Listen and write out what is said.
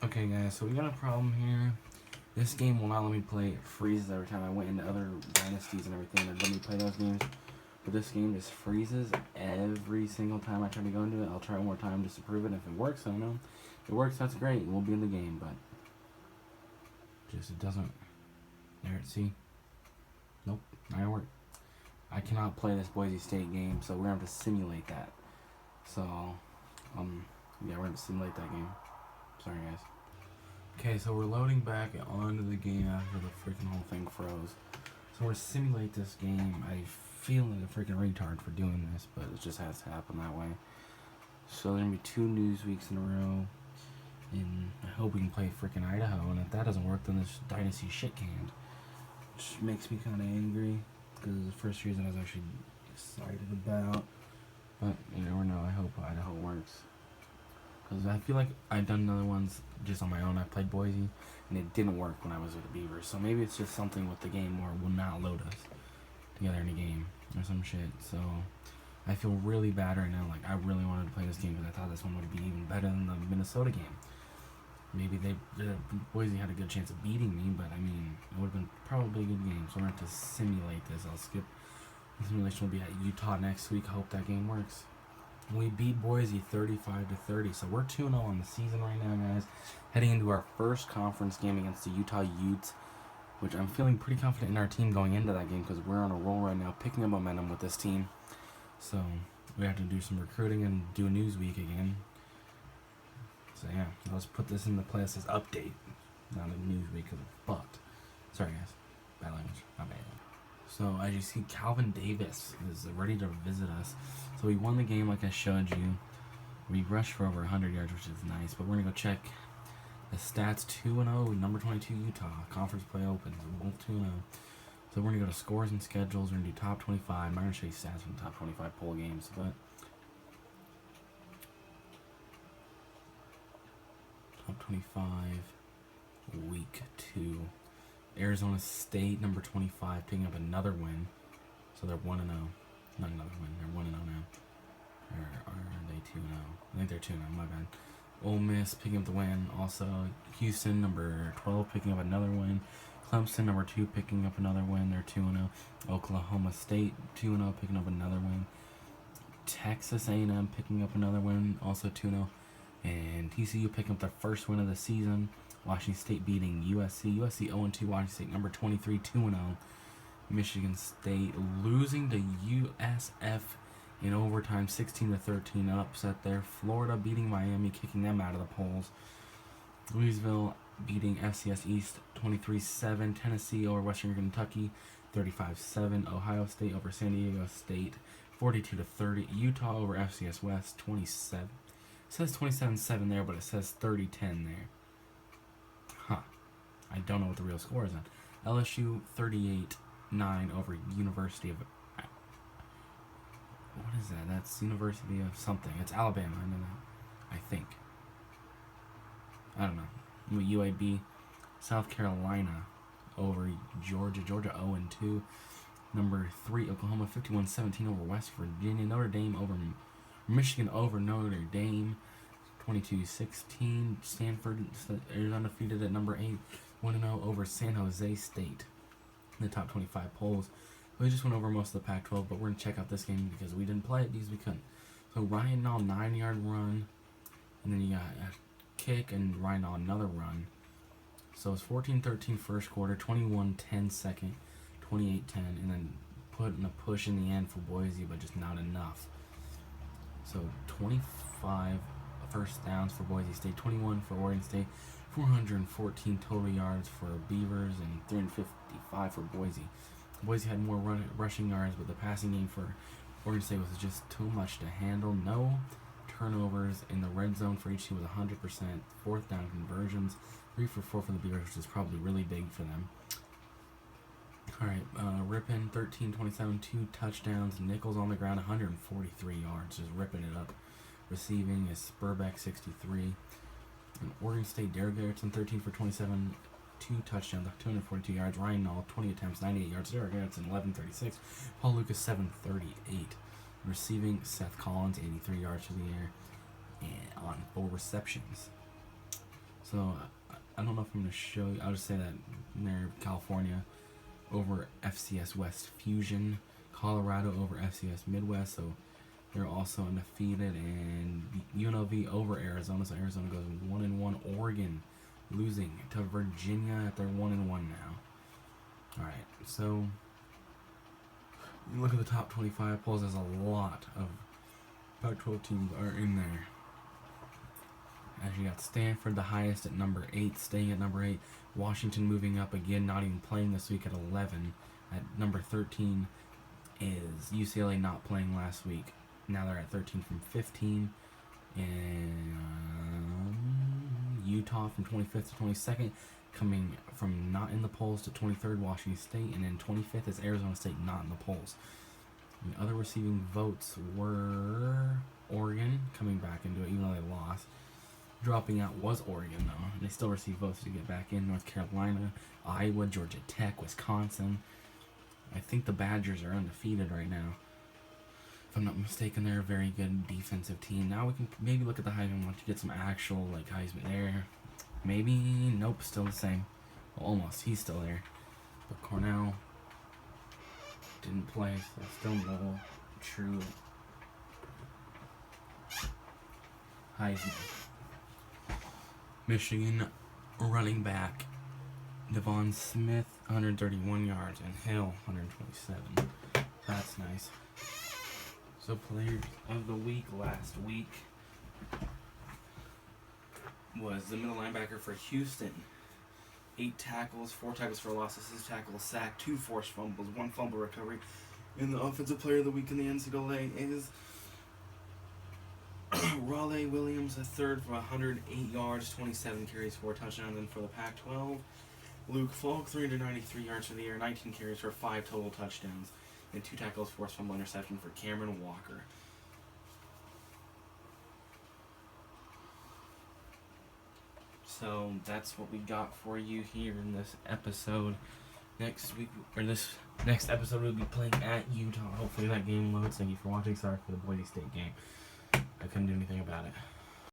Okay guys, so we got a problem here. This game will not let me play. It freezes every time I went into other dynasties and everything. It let me play those games. But this game just freezes every single time I try to go into it. I'll try one more time just to prove it. If it works, I don't know. If it works, that's great. We'll be in the game, but just it doesn't. There, see? Nope, not gonna work. I cannot play this Boise State game, so we're gonna have to simulate that. So, yeah, we're gonna simulate that game. Sorry, guys. Okay, so we're loading back onto the game after the freaking whole thing froze. So we're simulate this game. I feel like a freaking retard for doing this, but it just has to happen that way. So there's gonna be 2 news weeks in a row, and I hope we can play freaking Idaho. And if that doesn't work, then this dynasty shit canned, which makes me kind of angry because it's the first season I was actually excited about. But you never know. I hope Idaho works. Because I feel like I've done other ones just on my own. I played Boise, and it didn't work when I was with the Beavers. So maybe it's just something with the game where it will not load us together in a game or some shit. So I feel really bad right now. Like, I really wanted to play this game because I thought this one would be even better than the Minnesota game. Maybe Boise had a good chance of beating me, but I mean, it would have been probably a good game. So we're going to have to simulate this. I'll skip. The simulation will be at Utah next week. Hope that game works. We beat Boise 35-30, so we're 2-0 on the season right now, guys. Heading into our first conference game against the Utah Utes, which I'm feeling pretty confident in our team going into that game because we're on a roll right now, picking up momentum with this team. So we have to do some recruiting and do a news week again. So yeah, let's put this into play. It says update, not a news week because it's fucked. Sorry, guys. Bad language. Not bad. So as you see, Calvin Davis is ready to visit us. So we won the game like I showed you. We rushed for over 100 yards, which is nice. But we're going to go check the stats. 2-0, number 22 Utah. Conference play opens. We're both 2-0. So we're going to go to scores and schedules. We're going to do top 25. I'm not going to show you stats from the top 25 poll games. But top 25, week 2. Arizona State, number 25, picking up another win. So they're 1-0. Not another win. They're 1-0 now. Or are they 2-0? I think they're 2-0. My bad. Ole Miss picking up the win. Also, Houston, number 12, picking up another win. Clemson, number 2, picking up another win. They're 2-0. Oklahoma State, 2-0, picking up another win. Texas A&M picking up another win. Also 2-0. And TCU picking up their first win of the season. Washington State beating USC. USC 0-2. Washington State number 23, 2-0. Michigan State losing to USF in overtime, 16-13. An upset there. Florida beating Miami, kicking them out of the polls. Louisville beating FCS East 23-7. Tennessee over Western Kentucky 35-7. Ohio State over San Diego State 42-30. Utah over FCS West 27. It says 27-7 there, but it says 30-10 there. Huh. I don't know what the real score is on. LSU 38-9 over University of... What is that? That's University of something. It's Alabama. I know that. I think. I don't know. UAB. South Carolina over Georgia. Georgia 0-2. Number 3, Oklahoma 51-17 over West Virginia. Notre Dame over... Michigan over Notre Dame. 22-16. Stanford is undefeated at number 8. 1-0 over San Jose State in the top 25 polls. We just went over most of the Pac-12, but we're going to check out this game because we didn't play it because we couldn't. So Ryan Nall, 9-yard run. And then you got a kick and Ryan Nall, another run. So it's 14-13 first quarter, 21-10 second, 28-10. And then putting a push in the end for Boise, but just not enough. So 25 first downs for Boise State, 21 for Oregon State, 414 total yards for Beavers, and 355 for Boise. Boise had more rushing yards, but the passing game for Oregon State was just too much to handle. No turnovers in the red zone for each team was 100%. Fourth down conversions, 3 for 4 for the Beavers, which is probably really big for them. Alright, Rippin, 13-27, 2 touchdowns. Nichols on the ground, 143 yards, just ripping it up. Receiving is Spurbeck, 63. And Oregon State, Derek Garrettson, 13 for 27, 2 touchdowns, 242 yards. Ryan Nall, 20 attempts, 98 yards. Derek Garrettson, 11-36. Paul Lucas, 7-38. Receiving, Seth Collins, 83 yards for the air, and on 4 receptions. So So I don't know if I'm going to show you. I'll just say that they're California over FCS West Fusion, Colorado over FCS Midwest. So they're also undefeated, and UNLV over Arizona. So Arizona goes 1-1. Oregon losing to Virginia. They're 1-1 now. All right, so you look at the top 25 polls. There's a lot of Pac-12 teams are in there. As you got Stanford, the highest at number 8, staying at number 8. Washington moving up again, not even playing this week at 11. At number 13 is UCLA, not playing last week. Now they're at 13 from 15. And Utah from 25th to 22nd, coming from not in the polls to 23rd, Washington State. And then 25th is Arizona State, not in the polls. And other receiving votes were Oregon, coming back into it, even though they lost. Dropping out was Oregon, though. They still received votes to get back in. North Carolina, Iowa, Georgia Tech, Wisconsin. I think the Badgers are undefeated right now. If I'm not mistaken, they're a very good defensive team. Now we can maybe look at the Heisman once you get some actual, like, Heisman there. Maybe, nope, still the same. Well, almost, he's still there. But Cornell didn't play, so still no true Heisman. Michigan running back Devon Smith, 131 yards, and Hill, 127. That's nice. So players of the week last week was the middle linebacker for Houston. 8 tackles, 4 tackles for a loss, 6 tackles, sack, 2 forced fumbles, 1 fumble recovery. And the offensive player of the week in the NCAA is Raleigh Williams, a third for 108 yards, 27 carries, 4 touchdowns. And for the Pac-12, Luke Falk, 393 yards for the air, 19 carries for 5 total touchdowns, and 2 tackles, forced fumble, interception for Cameron Walker. So that's what we got for you here in this episode. Next week, or this next episode, we'll be playing at Utah. Hopefully that game loads. Thank you for watching. Sorry for the Boise State game. I couldn't do anything about it.